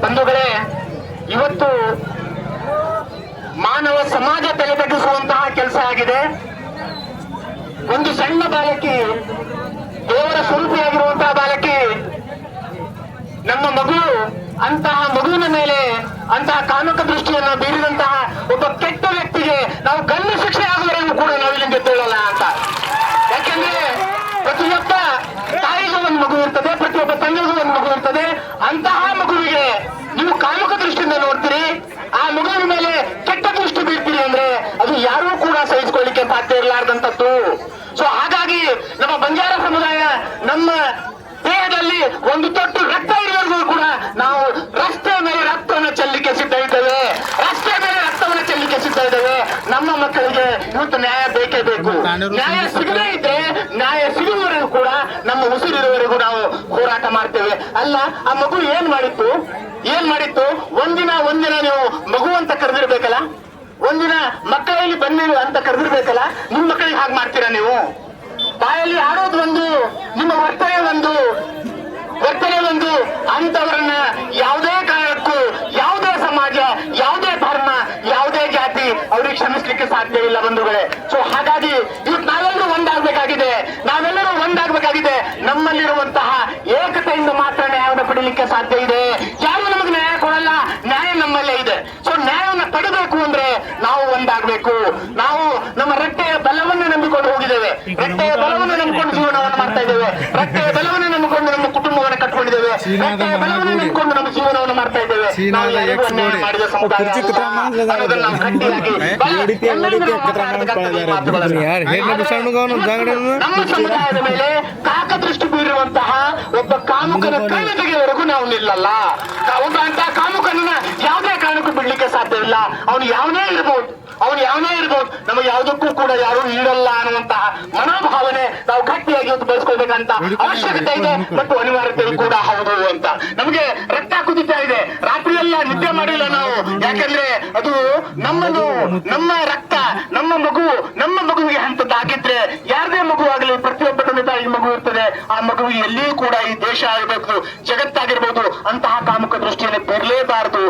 ಬಂಧುಗಳೇ, ಇವತ್ತು ಮಾನವ ಸಮಾಜ ತಲೆ ತಗ್ಗಿಸುವಂತಹ ಕೆಲಸ ಆಗಿದೆ. ಒಂದು ಸಣ್ಣ ಬಾಲಕಿ, ದೇವರ ಸ್ವರೂಪಿಯಾಗಿರುವಂತಹ ಬಾಲಕಿ, ನಮ್ಮ ಮಗು, ಅಂತಹ ಮಗುವಿನ ಮೇಲೆ ಅಂತಹ ಕಾಮಕ ದೃಷ್ಟಿಯನ್ನು ಬೀರಿದಂತಹ ಒಬ್ಬ ಕೆಟ್ಟ ವ್ಯಕ್ತಿಗೆ ನಾವು ಗಲ್ಲು ಶಿಕ್ಷೆ ಆಗುವವರೆಗೂ ಕೂಡ ನಾವು ಇಲ್ಲಿಂದ ಎದ್ದೇಳಲ್ಲ ಅಂತ. ಯಾಕೆಂದ್ರೆ ಪ್ರತಿಯೊಬ್ಬ ತಾಯಿಗೂ ಒಂದು ಮಗು ಇರ್ತದೆ, ಪ್ರತಿಯೊಬ್ಬ ತಂದೆಗೂ ಒಂದು ಮಗು ಇರ್ತದೆ. ಅಂತಹ ಮಗುವಿಗೆ ನೀವು ಕಾಮಕ ದೃಷ್ಟಿಯಿಂದ ನೋಡ್ತೀರಿ, ಆ ಮಗುವಿನ ಮೇಲೆ ಕೆಟ್ಟ ದೃಷ್ಟಿ ಬೀರ್ತೀರಿ ಅಂದ್ರೆ ಅದು ಯಾರೂ ಕೂಡ ಸಹಿಸಿಕೊಳ್ಳಿಕ್ಕೆ ಸಾಧ್ಯ ಇರಲಾರ್ದಂಥದ್ದು. ಸೊ ಹಾಗಾಗಿ ನಮ್ಮ ಬಂಜಾರ ಸಮುದಾಯ ನಮ್ಮ ದೇಹದಲ್ಲಿ ಒಂದು ತೊಟ್ಟು ರಕ್ತ ಇರುವವರೆಗೂ ಕೂಡ ನಾವು ರಸ್ತೆ ಮೇಲೆ ರಕ್ತವನ್ನು ಚೆಲ್ಲಿಕ್ಕೆ ಸಿದ್ಧ ಇದ್ದೇವೆ, ರಸ್ತೆ ಮೇಲೆ ರಕ್ತವನ್ನು ಚೆಲ್ಲಿಕ್ಕೆ ಸಿದ್ಧ ಇದ್ದೇವೆ. ನಮ್ಮ ಮಕ್ಕಳಿಗೆ ಇವತ್ತು ನ್ಯಾಯ ಬೇಕೇ ಬೇಕು. ನ್ಯಾಯ ಸಿಗದೇ ಇದ್ರೆ ನ್ಯಾಯ ಸಿಗುವವರೆಗೂ ಕೂಡ ನಮ್ಮ ಉಸಿರಿರುವವರೆಗೂ ನಾವು ಹೋರಾಟ ಮಾಡ್ತೇವೆ. ಅಲ್ಲ, ಆ ಮಗು ಏನ್ ಮಾಡಿತ್ತು? ಒಂದಿನ ನೀವು ಮಗು ಅಂತ ಕರೆದಿರ್ಬೇಕಲ್ಲ, ಒಂದಿನ ಮಕ್ಕಳಲ್ಲಿ ಬನ್ನಿರು ಅಂತ ಕರೆದಿರ್ಬೇಕಲ್ಲ. ನಿಮ್ ಮಕ್ಕಳಿಗೆ ಹಾಗೆ ಮಾಡ್ತೀರಾ ನೀವು? ಬಾಯಲ್ಲಿ ಆಡೋದು ಒಂದು, ನಿಮ್ಮ ವರ್ತನೆ ಒಂದು ಅಂತವರನ್ನ ಯಾವುದೇ ಕಾರಣಕ್ಕೂ ಯಾವುದೇ ಸಮಾಜ, ಯಾವುದೇ ಧರ್ಮ, ಯಾವುದೇ ಜಾತಿ ಅವ್ರಿಗೆ ಕ್ಷಮಿಸ್ಲಿಕ್ಕೆ ಸಾಧ್ಯವಿಲ್ಲ ಬಂಧುಗಳೇ. ಸೊ ಹಾಗಾಗಿ ಇವತ್ತು ನಾವೆಲ್ಲರೂ ಒಂದಾಗಬೇಕಾಗಿದೆ. ನಮ್ಮಲ್ಲಿರುವಂತಹ ಏಕತೆಯಿಂದ ಮಾತ್ರ ನ್ಯಾಯವನ್ನು ಪಡೀಲಿಕ್ಕೆ ಸಾಧ್ಯ ಇದೆ. ಯಾರು ನಮಗೆ ನ್ಯಾಯ ಕೊಡಲ್ಲ, ನ್ಯಾಯ ನಮ್ಮಲ್ಲೇ ಇದೆ. ಸೊ ನ್ಯಾಯವನ್ನು ಪಡಬೇಕು ಅಂದ್ರೆ ನಾವು ಒಂದಾಗಬೇಕು. ನಾವು ನಮ್ಮ ರಟ್ಟೆಯ ಬಲವನ್ನು ನಂಬಿಕೊಂಡು ಹೋಗಿದ್ದೇವೆ, ರಟ್ಟೆಯ ಬಲವನ್ನು ನಂಬಿಕೊಂಡು ಜೀವನವನ್ನು ಮಾಡ್ತಾ ಇದ್ದೇವೆ, ರಟ್ಟೆಯ ಬಲವನ್ನು ನಂಬಿಕೊಂಡು ನಮ್ಮ ಕುಟುಂಬವನ್ನು ಕಟ್ಕೊಂಡಿದ್ದೇವೆ, ರಟ್ಟೆಯ ಬಲವನ್ನು ನಂಬಿಕೊಂಡು ನಮ್ಮ ಜೀವನವನ್ನು ಮಾಡ್ತಾ ಇದ್ದೇವೆ. ನಾವು ಯಾರಿಗೂ ಅನ್ಯಾಯ ಮಾಡಿದ ಸಮುದಾಯ ಅನ್ನೋದನ್ನು ನಾವು ಗಟ್ಟಿಯಾಗಿ ನಮ್ಮ ಸಮುದಾಯದ ಮೇಲೆ ಕಾಕದೃಷ್ಟಿ ಬೀರುವಂತಹ ಒಬ್ಬ ಕಾಮುಕನ ಕಣ್ಣ ತೆಗೆಯವರೆಗೂ ನಾವು ನಿಲ್ಲಲ್ಲ. ಅಂತಹ ಕಾಮುಕನನ್ನ ಯಾವುದೇ ಕಾರಣಕ್ಕೂ ಬಿಡ್ಲಿಕ್ಕೆ ಸಾಧ್ಯವಿಲ್ಲ. ಅವನು ಯಾವನೇ ಇರ್ಬೋದು, ನಮಗೆ ಯಾವುದಕ್ಕೂ ಕೂಡ ಯಾರು ನೀಡಲ್ಲ ಅನ್ನುವಂತಹ ಮನೋಭಾವನೆ ನಾವು ಗಟ್ಟಿಯಾಗಿ ಬೆಳೆಸ್ಕೊಳ್ಬೇಕಂತ ಅವಶ್ಯಕತೆ ಇದೆ ಮತ್ತು ಅನಿವಾರ್ಯತೆ ಕೂಡ ಹೌದು ಅಂತ. ನಮಗೆ ರಕ್ತ ಕುದಿತಾ ಇದೆ, ರಾತ್ರಿ ಎಲ್ಲ ನಿದ್ದೆ ಮಾಡಿಲ್ಲ ನಾವು. ಯಾಕಂದ್ರೆ ಅದು ನಮ್ಮ ರಕ್ತ, ನಮ್ಮ ಮಗುವಿಗೆ ಹಂತದ್ದಾಗಿದ್ರೆ, ಯಾರದೇ ಮಗು ಆಗಲಿ, ಪ್ರತಿಯೊಬ್ಬ ತಂದೆ ತಾಯಿ ಮಗು ಇರ್ತದೆ, ಆ ಮಗುವಿಗೆ ಎಲ್ಲಿಯೂ ಕೂಡ ಈ ದೇಶ ಆಗಿರ್ಬೇಕು, ಜಗತ್ತಾಗಿರ್ಬೋದು, ಅಂತಹ ಕಾಮುಕ ದೃಷ್ಟಿಯಲ್ಲಿ ಬರಲೇಬಾರದು.